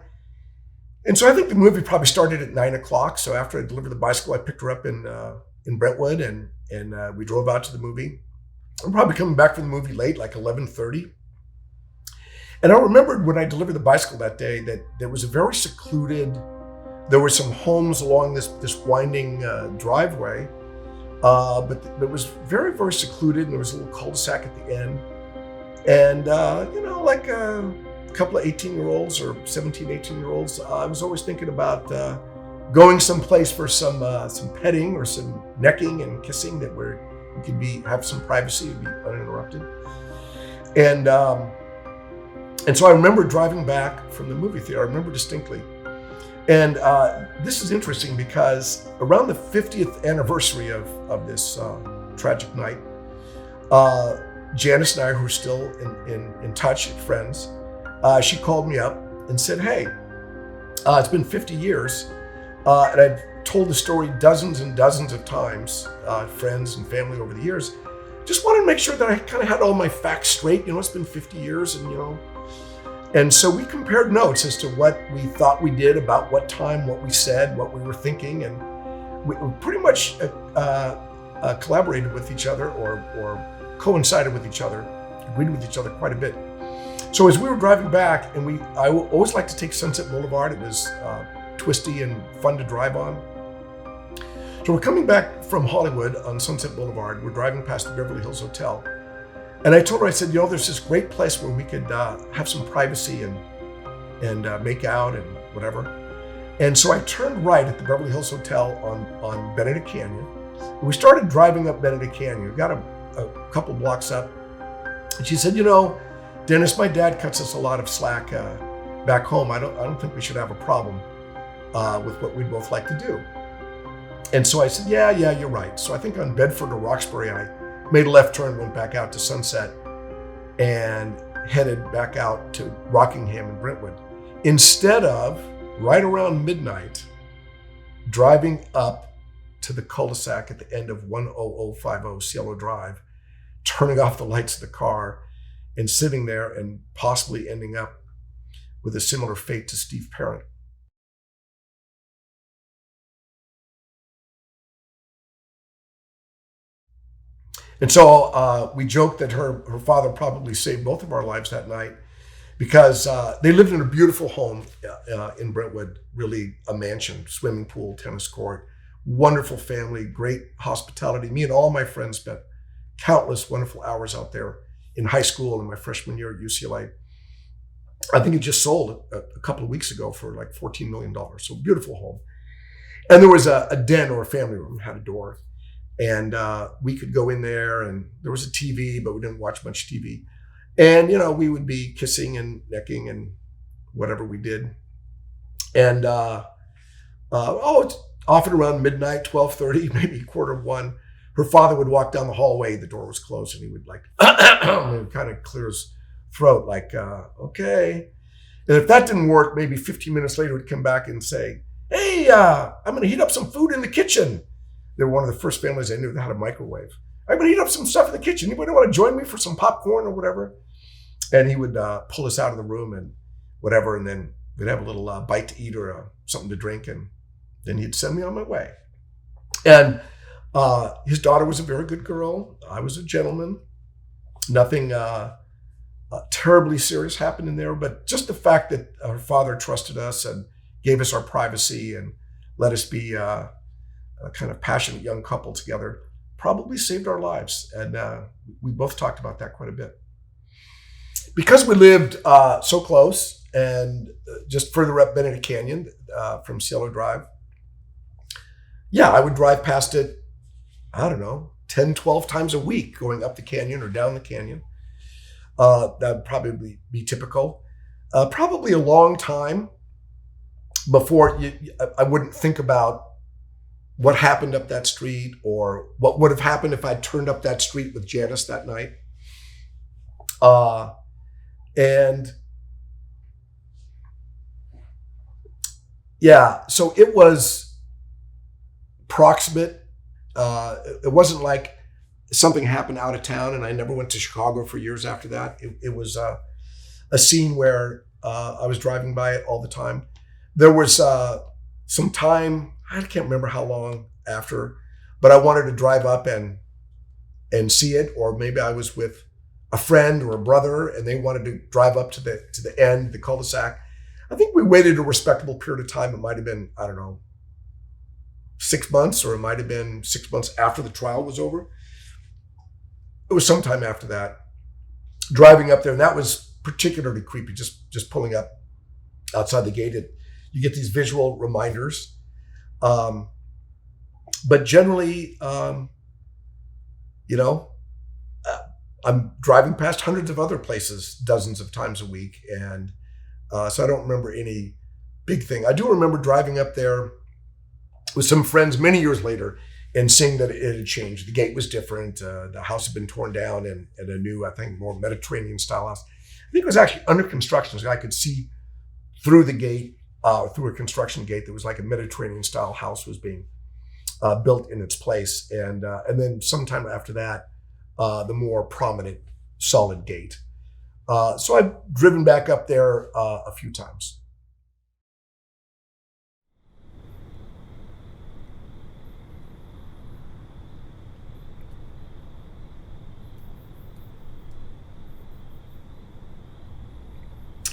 And so I think the movie probably started at 9 o'clock. So after I delivered the bicycle, I picked her up in Brentwood, and we drove out to the movie. I'm probably coming back from the movie late, like 11:30. And I remembered when I delivered the bicycle that day that there was a very secluded, there were some homes along this winding driveway, but it was very, very secluded, and there was a little cul-de-sac at the end. And, like a couple of 18-year-olds or 17, 18-year-olds, I was always thinking about going someplace for some petting or some necking and kissing that we could have some privacy and be uninterrupted. And so I remember driving back from the movie theater. I remember distinctly. And this is interesting because around the 50th anniversary of this tragic night, Janice and I, who are still in touch, friends, she called me up and said, hey, it's been 50 years, and I've told the story dozens and dozens of times, friends and family over the years. Just wanted to make sure that I kind of had all my facts straight. It's been 50 years, and so we compared notes as to what we thought we did, about what time, what we said, what we were thinking, and we pretty much collaborated with each other or coincided with each other, agreed with each other quite a bit. So as we were driving back, and I always like to take Sunset Boulevard. It was twisty and fun to drive on. So we're coming back from Hollywood on Sunset Boulevard. We're driving past the Beverly Hills Hotel. And I told her, I said, there's this great place where we could have some privacy and make out and whatever. And so I turned right at the Beverly Hills Hotel on Benedict Canyon. And we started driving up Benedict Canyon. We got a couple blocks up. And she said, Dennis, my dad cuts us a lot of slack back home. I don't think we should have a problem with what we'd both like to do. And so I said, yeah, you're right. So I think on Bedford or Roxbury, I made a left turn, went back out to Sunset, and headed back out to Rockingham and Brentwood. Instead of, right around midnight, driving up to the cul-de-sac at the end of 10050 Cielo Drive, turning off the lights of the car, and sitting there and possibly ending up with a similar fate to Steve Parent. And so we joked that her father probably saved both of our lives that night, because they lived in a beautiful home in Brentwood, really a mansion, swimming pool, tennis court, wonderful family, great hospitality. Me and all my friends spent countless wonderful hours out there in high school and my freshman year at UCLA. I think it just sold a couple of weeks ago for like $14 million. So beautiful home. And there was a den or a family room, had a door. And we could go in there, and there was a TV, but we didn't watch much TV. And, we would be kissing and necking and whatever we did. And it's often around midnight, 12:30, maybe 12:45, her father would walk down the hallway, the door was closed, and he would and kind of clear his throat, like, okay. And if that didn't work, maybe 15 minutes later, he'd come back and say, hey, I'm going to heat up some food in the kitchen. They were one of the first families I knew that had a microwave. I'm going to heat up some stuff in the kitchen. Anybody want to join me for some popcorn or whatever? And he would pull us out of the room and whatever, and then we'd have a little bite to eat or something to drink, and then he'd send me on my way. And his daughter was a very good girl. I was a gentleman. Nothing terribly serious happened in there, but just the fact that her father trusted us and gave us our privacy and let us be a kind of passionate young couple together probably saved our lives. And we both talked about that quite a bit. Because we lived so close and just further up Benedict Canyon from Cielo Drive, I would drive past it, I don't know, 10, 12 times a week going up the canyon or down the canyon. That would probably be typical. Probably a long time before I wouldn't think about what happened up that street or what would have happened if I turned up that street with Janice that night. And yeah, so it was proximate. It wasn't like something happened out of town and I never went to Chicago for years after that. It was a scene where I was driving by it all the time. There was some time, I can't remember how long after, but I wanted to drive up and see it, or maybe I was with a friend or a brother and they wanted to drive up to the end, the cul-de-sac. I think we waited a respectable period of time. It might have been, I don't know, 6 months, or it might have been 6 months after the trial was over. It was sometime after that, driving up there, and that was particularly creepy, just pulling up outside the gate. You get these visual reminders. But generally, I'm driving past hundreds of other places dozens of times a week. And so I don't remember any big thing. I do remember driving up there with some friends many years later and seeing that it had changed. The gate was different. The house had been torn down and a new, I think, more Mediterranean style house. I think it was actually under construction, so I could see through the gate, through a construction gate. There was like a Mediterranean style house was being built in its place. And then sometime after that, the more prominent solid gate. So I've driven back up there a few times.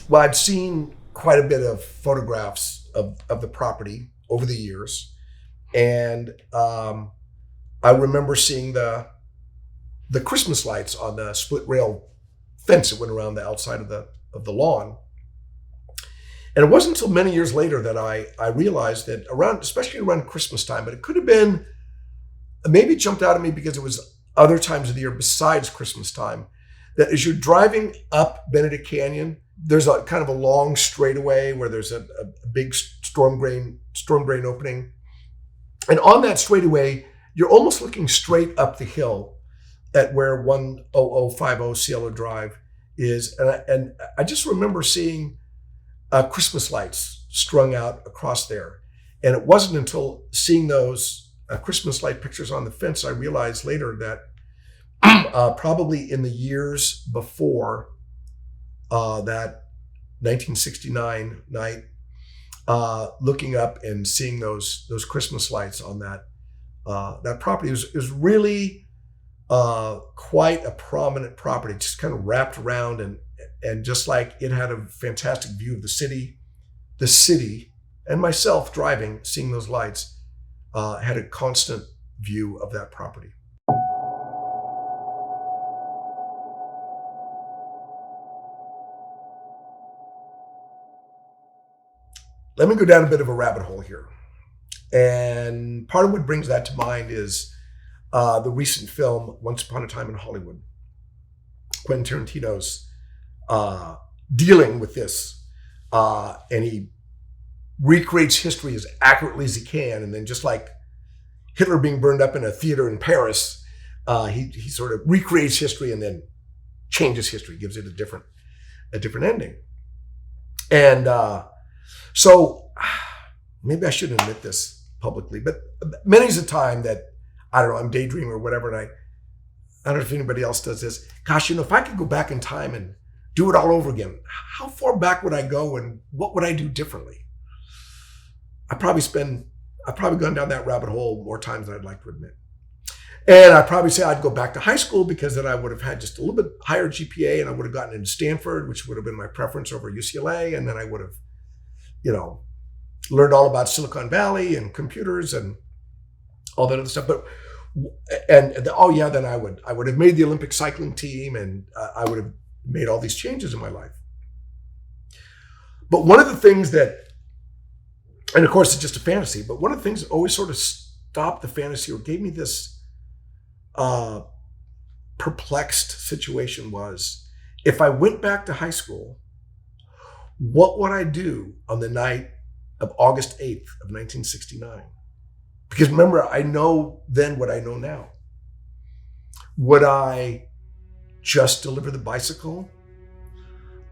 Well, I've seen quite a bit of photographs of the property over the years. And I remember seeing the Christmas lights on the split rail fence that went around the outside of the lawn. And it wasn't until many years later that I realized that especially around Christmas time, but it could have been, maybe it jumped out at me because it was other times of the year besides Christmas time, that as you're driving up Benedict Canyon, there's a kind of a long straightaway where there's a big storm drain opening. And on that straightaway, you're almost looking straight up the hill at where 10050 Cielo Drive is. And I just remember seeing Christmas lights strung out across there. And it wasn't until seeing those Christmas light pictures on the fence, I realized later that probably in the years before that 1969 night, looking up and seeing those Christmas lights on that property is really quite a prominent property. Just kind of wrapped around and just like it had a fantastic view of the city, and myself driving, seeing those lights, had a constant view of that property. Let me go down a bit of a rabbit hole here. And part of what brings that to mind is the recent film, Once Upon a Time in Hollywood. Quentin Tarantino's dealing with this. And he recreates history as accurately as he can. And then just like Hitler being burned up in a theater in Paris, he sort of recreates history and then changes history, gives it a different ending. And so maybe I shouldn't admit this publicly, but many's the time that, I don't know, I'm daydreaming or whatever, and I don't know if anybody else does this. Gosh, if I could go back in time and do it all over again, how far back would I go and what would I do differently? I've probably gone down that rabbit hole more times than I'd like to admit. And I'd probably say I'd go back to high school because then I would have had just a little bit higher GPA and I would have gotten into Stanford, which would have been my preference over UCLA. And then I would have, learned all about Silicon Valley and computers and all that other stuff. Then I would have made the Olympic cycling team and I would have made all these changes in my life. But one of the things that, and of course it's just a fantasy, but one of the things that always sort of stopped the fantasy or gave me this perplexed situation was, if I went back to high school, what would I do on the night of August 8th of 1969? Because remember, I know then what I know now. Would I just deliver the bicycle,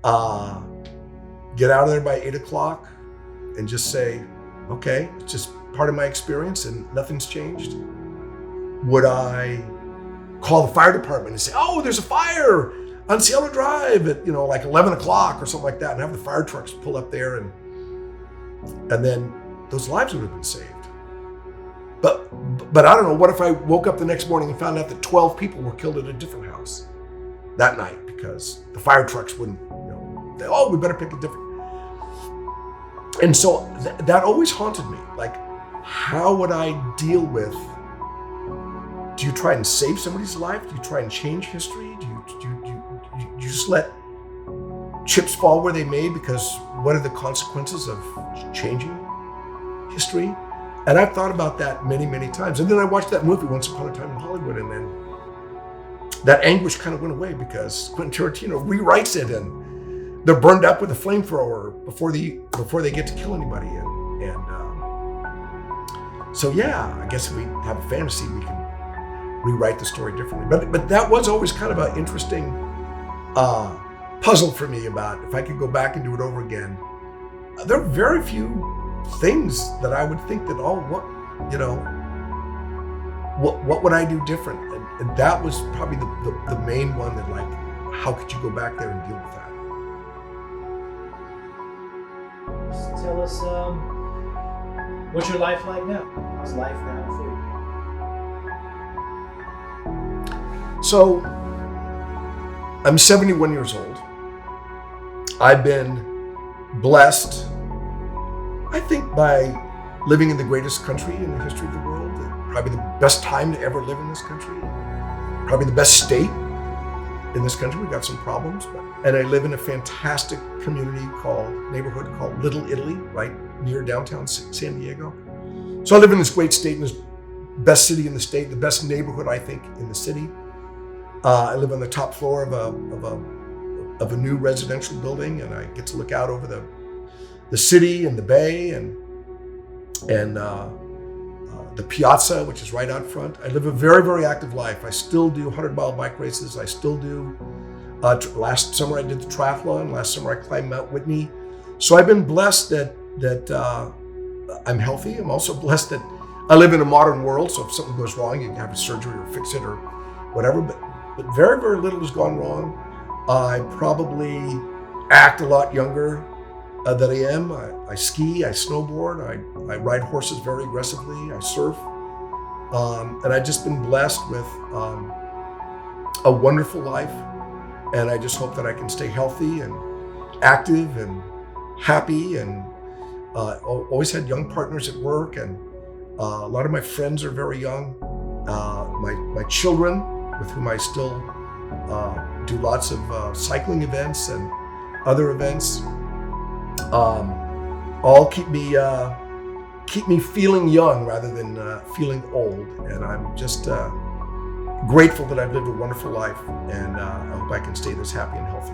get out of there by 8 o'clock and just say, okay, it's just part of my experience and nothing's changed? Would I call the fire department and say, oh, there's a fire on Cielo Drive at, like 11 o'clock or something like that, and have the fire trucks pull up there, and then those lives would have been saved. But I don't know, what if I woke up the next morning and found out that 12 people were killed at a different house that night because the fire trucks wouldn't, we better pick a different. And so that always haunted me. Like, how would I deal with, do you try and save somebody's life? Do you try and change history? Do you just let chips fall where they may, because what are the consequences of changing history? And I've thought about that many, many times. And then I watched that movie, Once Upon a Time in Hollywood, and then that anguish kind of went away because Quentin Tarantino rewrites it, and they're burned up with a flamethrower before they get to kill anybody. So yeah, I guess if we have a fantasy, we can rewrite the story differently. But that was always kind of an interesting puzzle for me about if I could go back and do it over again. There are very few things that I would think that, what would I do different? And that was probably the main one that, like, how could you go back there and deal with that? Just tell us, what's your life like now? How's life now for you? So, I'm 71 years old. I've been blessed, I think, by living in the greatest country in the history of the world, probably the best time to ever live in this country, probably the best state in this country. We've got some problems, and I live in a fantastic neighborhood called Little Italy, right near downtown San Diego. So I live in this great state, in this best city in the state, the best neighborhood, I think, in the city. I live on the top floor of a new residential building, and I get to look out over the city and the bay and the piazza, which is right out front. I live a very, very active life. I still do 100-mile bike races. I still do, last summer I did the triathlon. Last summer I climbed Mount Whitney. So I've been blessed that I'm healthy. I'm also blessed that I live in a modern world. So if something goes wrong, you can have a surgery or fix it or whatever. But very, very little has gone wrong. I probably act a lot younger than I am. I ski, I snowboard, I ride horses very aggressively, I surf. And I've just been blessed with a wonderful life. And I just hope that I can stay healthy and active and happy, and always had young partners at work, and a lot of my friends are very young. My children, with whom I still do lots of cycling events and other events, all keep me feeling young rather than feeling old. And I'm just grateful that I've lived a wonderful life, and I hope I can stay this happy and healthy.